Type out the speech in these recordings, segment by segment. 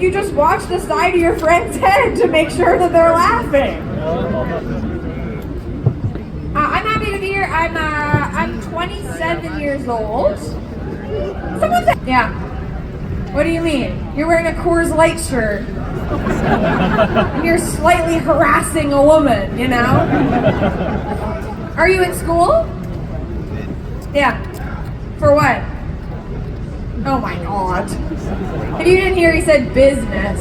you just watch the side of your friend's head to make sure that they're laughing. I'm happy to be here. I'm 27 years old. Someone said, yeah. What do you mean? You're wearing a Coors Light shirt. And you're slightly harassing a woman, you know? Are you in school? Yeah. For what? Oh my God. If you didn't hear, he said business.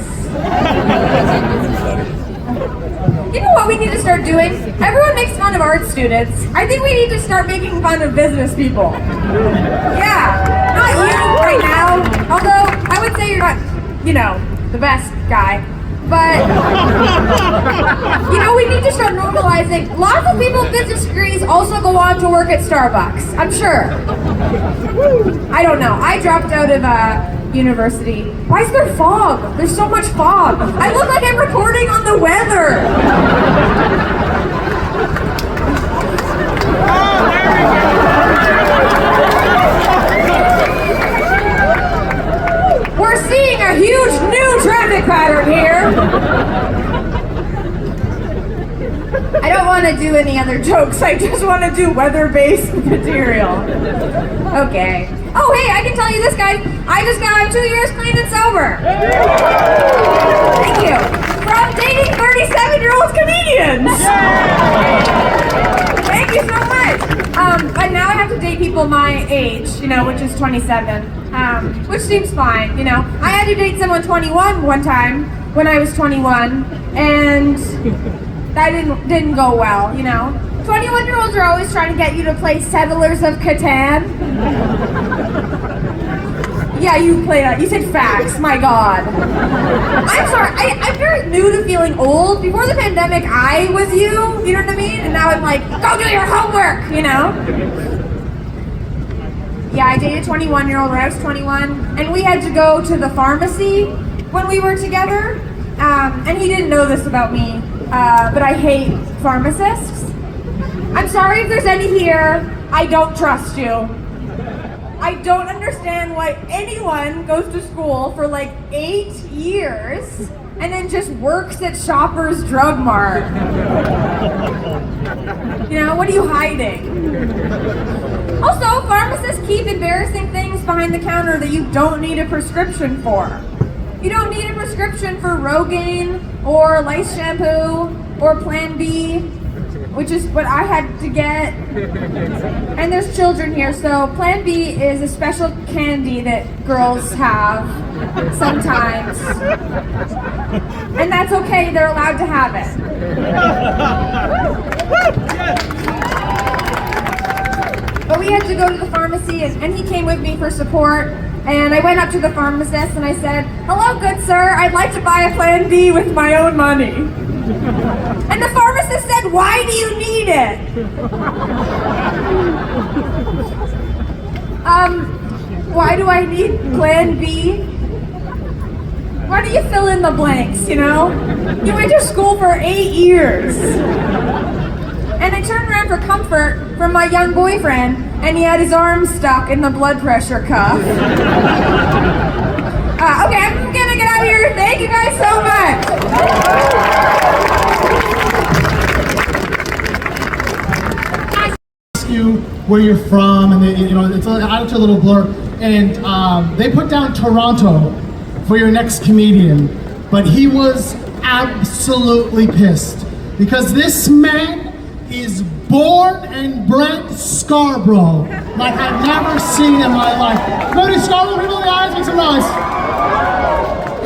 You know what we need to start doing? Everyone makes fun of art students. I think we need to start making fun of business people. Yeah, not you right now. Although, I would say you're not, you know, the best guy. But, you know, we need to start normalizing. Lots of people with business degrees also go on to work at Starbucks, I'm sure. I don't know. I dropped out of university. Why is there fog? There's so much fog. I look like I'm reporting on the weather. We're seeing a huge new traffic pattern here. I don't want to do any other jokes. I just want to do weather-based material. Okay. Oh, hey, I can tell you this, guys. I just got 2 years clean and sober. Thank you. From dating 37-year-old comedians. Thank you so much. But now I have to date people my age, you know, which is 27, which seems fine, you know. I had to date someone 21 one time when I was 21, and that didn't go well, you know. 21-year-olds are always trying to get you to play Settlers of Catan. Yeah, you play that. You said facts, my God. I'm sorry, I'm very new to feeling old. Before the pandemic, I was you know what I mean? And now I'm like, go do your homework, you know? Yeah, I dated a 21-year-old when I was 21, and we had to go to the pharmacy when we were together. And he didn't know this about me, but I hate pharmacists. I'm sorry if there's any here. I don't trust you. I don't understand why anyone goes to school for like 8 years and then just works at Shoppers Drug Mart. You know, what are you hiding? Also, pharmacists keep embarrassing things behind the counter that you don't need a prescription for. You don't need a prescription for Rogaine or Lice shampoo or Plan B, which is what I had to get. And there's children here, so Plan B is a special candy that girls have sometimes. And that's okay, they're allowed to have it. But we had to go to the pharmacy, and he came with me for support. And I went up to the pharmacist and I said, "Hello, good sir, I'd like to buy a Plan B with my own money." And the pharmacist said, "Why do you need it?" Why do I need Plan B? Why don't you fill in the blanks, you know? You went to school for 8 years. And I turned around for comfort from my young boyfriend, and he had his arm stuck in the blood pressure cuff. Okay, I'm gonna get out of here. Thank you guys so much. Ask you where you're from, and you know it's out a little blur. And they put down Toronto for your next comedian, but he was absolutely pissed because this man is born and bred Scarborough, like I've never seen in my life. Go to Scarborough, people in the eyes, make some noise.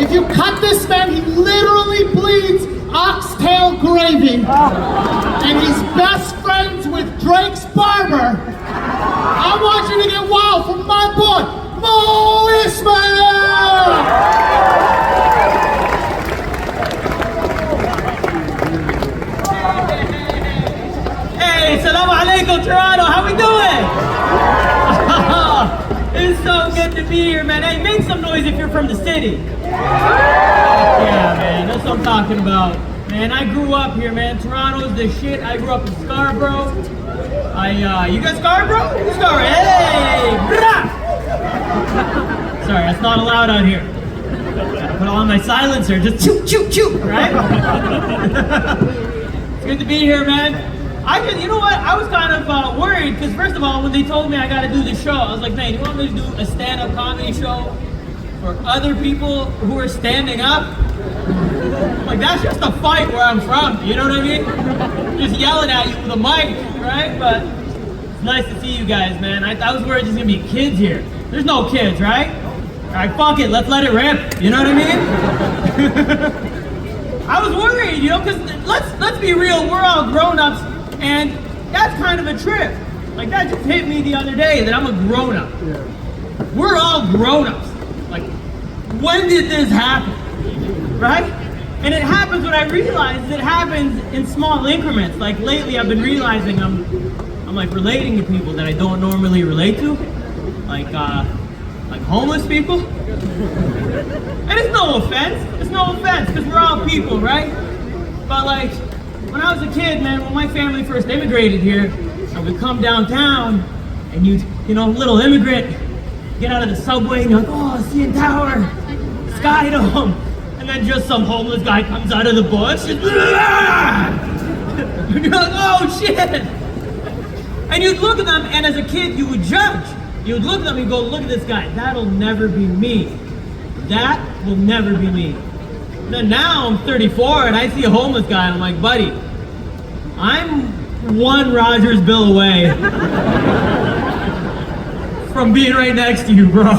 If you cut this man, he literally bleeds oxtail gravy, and he's best friends with Drake's barber. I want you to get wild for my boy, Mo Ismail! Hey, Assalamu alaikum, Toronto, how we doing? It's so good to be here, man. Hey, make some noise if you're from the city. Yeah, man, that's what I'm talking about. Man, I grew up here, man. Toronto's the shit. I grew up in Scarborough. You guys Scarborough? Who's Scarborough? Hey! Brah! Sorry, that's not allowed out here. put on my silencer, just choo, choo, choo, right? It's good to be here, man. You know what? I was kind of worried because first of all, when they told me I got to do the show, I was like, man, you want me to do a stand-up comedy show for other people who are standing up? Like, that's just a fight where I'm from, you know what I mean? Just yelling at you with a mic, right? But it's nice to see you guys, man. I was worried there's gonna be kids here. There's no kids, right? All right, fuck it, let's let it rip, you know what I mean? I was worried, you know, because let's be real, we're all grown-ups, and that's kind of a trip. Like, that just hit me the other day, that I'm a grown-up. Yeah. We're all grown-ups. Like, when did this happen? Right? And it happens when I realize it happens in small increments. Like, lately I've been realizing I'm like relating to people that I don't normally relate to. Like homeless people. And it's no offense, because we're all people, right? But like, when I was a kid, man, when my family first immigrated here, I would come downtown, and you know, little immigrant, get out of the subway, and you're like, oh, CN Tower, Sky Dome, and then just some homeless guy comes out of the bush, and you're like, oh shit! And you'd look at them, and as a kid, you would judge. You would look at them and go, look at this guy, that'll never be me. That will never be me. And then now I'm 34 and I see a homeless guy and I'm like, buddy, I'm one Rogers bill away from being right next to you, bro.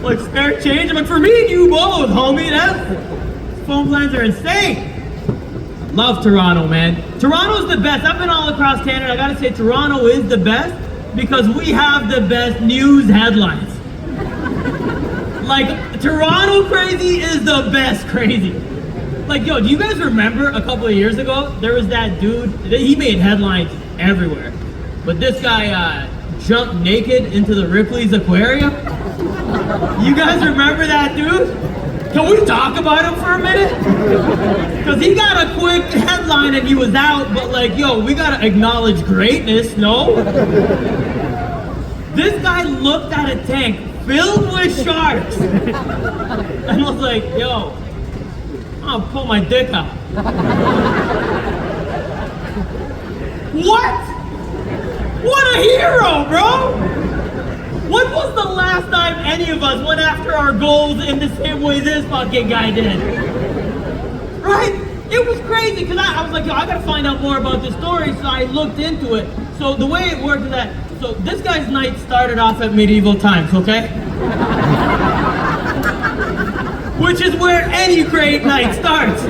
Like, spare change? I'm like, for me and you both, homie, phone plans are insane. Love Toronto, man. Toronto's the best. I've been all across Canada. I gotta say, Toronto is the best because we have the best news headlines. Like, Toronto crazy is the best crazy. Like, yo, do you guys remember a couple of years ago, there was that dude, he made headlines everywhere. But this guy jumped naked into the Ripley's Aquarium. You guys remember that dude? Can we talk about him for a minute? Because he got a quick headline and he was out, but like, yo, we gotta acknowledge greatness, no? This guy looked at a tank filled with sharks and was like, yo, I'll pull my dick out. What? What a hero, bro! When was the last time any of us went after our goals in the same way this fucking guy did? Right? It was crazy, because I was like, yo, I gotta find out more about this story, so I looked into it. So the way it worked is that, so this guy's night started off at medieval times, okay? Which is where any great night starts.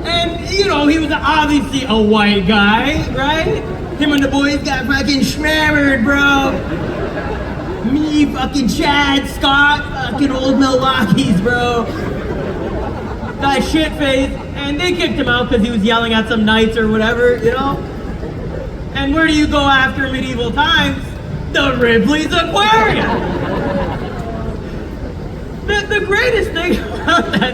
And, you know, he was obviously a white guy, right? Him and the boys got fucking schmammered, bro. Me, fucking Chad, Scott, fucking old Milwaukee's, bro. Got shit-faced, and they kicked him out because he was yelling at some knights or whatever, you know? And where do you go after medieval times? The Ripley's Aquarium! The greatest thing about that,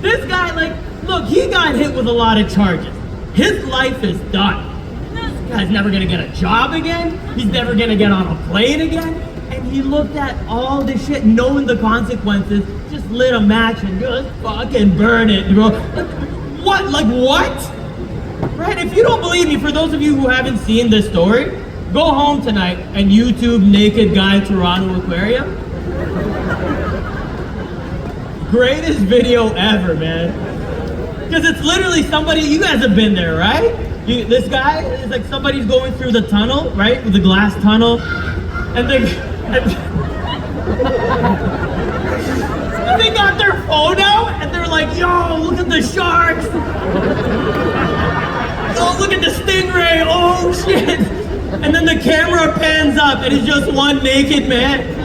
this guy, like, look, he got hit with a lot of charges. His life is done. This guy's never gonna get a job again. He's never gonna get on a plane again. And he looked at all this shit, knowing the consequences, just lit a match and just fucking burn it, bro. Like, what? Like, what? Right? If you don't believe me, for those of you who haven't seen this story, go home tonight and YouTube naked guy Toronto Aquarium. Greatest video ever, man. Because it's literally somebody, you guys have been there, right? This guy is like somebody's going through the tunnel, right? With the glass tunnel. And they got their phone out and they're like, yo, look at the sharks. Oh, look at the stingray. Oh, shit. And then the camera pans up and it's just one naked man.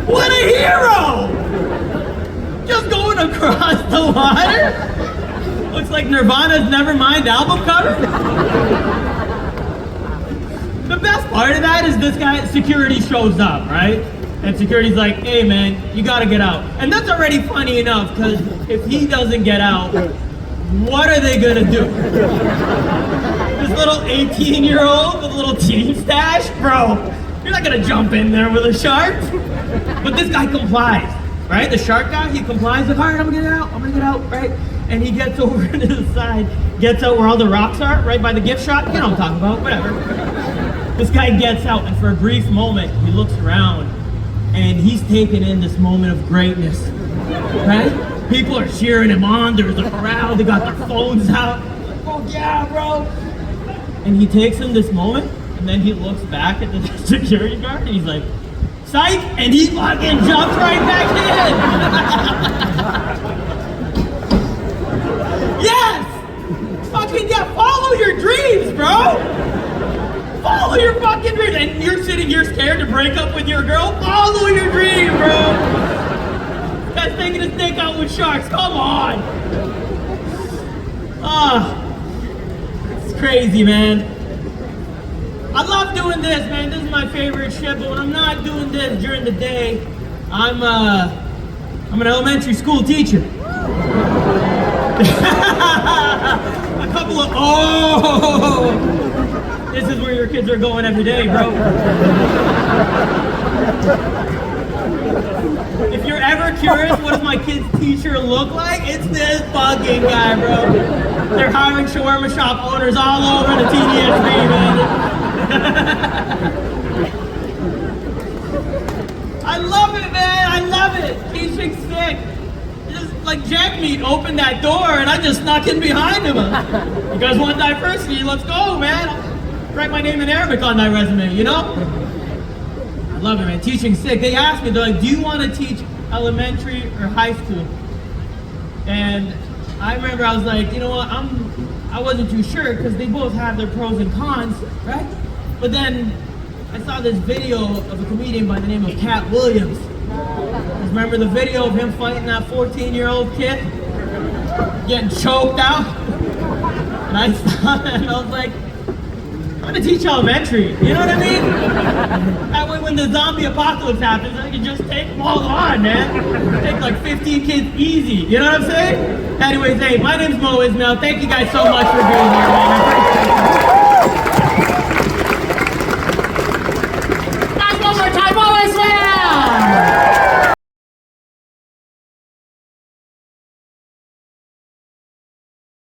What a hero! Just going across the water? Looks like Nirvana's Nevermind album cover. The best part of that is this guy, security shows up, right? And security's like, hey man, you gotta get out. And that's already funny enough, because if he doesn't get out, what are they gonna do? This little 18-year-old with a little teen stash, bro, you're not gonna jump in there with a shark. But this guy complies, right? The shark guy, he complies, like, all right, I'm gonna get out, right? And he gets over to the side, gets out where all the rocks are, right by the gift shop. You know what I'm talking about, whatever. This guy gets out, and for a brief moment, he looks around, and he's taking in this moment of greatness, right? People are cheering him on, there's a crowd, they got their phones out. Oh yeah, bro. And he takes in this moment, and then he looks back at the security guard, and he's like, psych, and he fucking jumps right back in. Yes! Fucking yeah, follow your dreams, bro! Follow your fucking dreams! And you're sitting here scared to break up with your girl? Follow your dream, bro! This guy's taking his dick out with sharks, come on! It's crazy, man. I love doing this, man. This is my favorite shit, but when I'm not doing this during the day, I'm an elementary school teacher. A couple of this is where your kids are going every day, bro. If you're ever curious, what does my kid's teacher look like? It's this fucking guy, bro. They're hiring shawarma shop owners all over the TDSB, man. I love it, man. I love it. Teaching sick. Just like Jack Meat opened that door and I just snuck in behind him. You guys want diversity? Let's go, man. I'll write my name in Arabic on that resume, you know? I love it, man. Teaching sick. They asked me, they're like, do you want to teach elementary or high school? And I remember I was like, you know what? I wasn't too sure because they both have their pros and cons, right? But then I saw this video of a comedian by the name of Cat Williams. Remember the video of him fighting that 14-year-old kid? Getting choked out? And I saw that and I was like, I'm gonna teach elementary, you know what I mean? That way when the zombie apocalypse happens, I can just take them all on, man. Take like 15 kids easy, you know what I'm saying? Anyways, hey, my name's Mo Ismail. Thank you guys so much for being here, man. I appreciate it.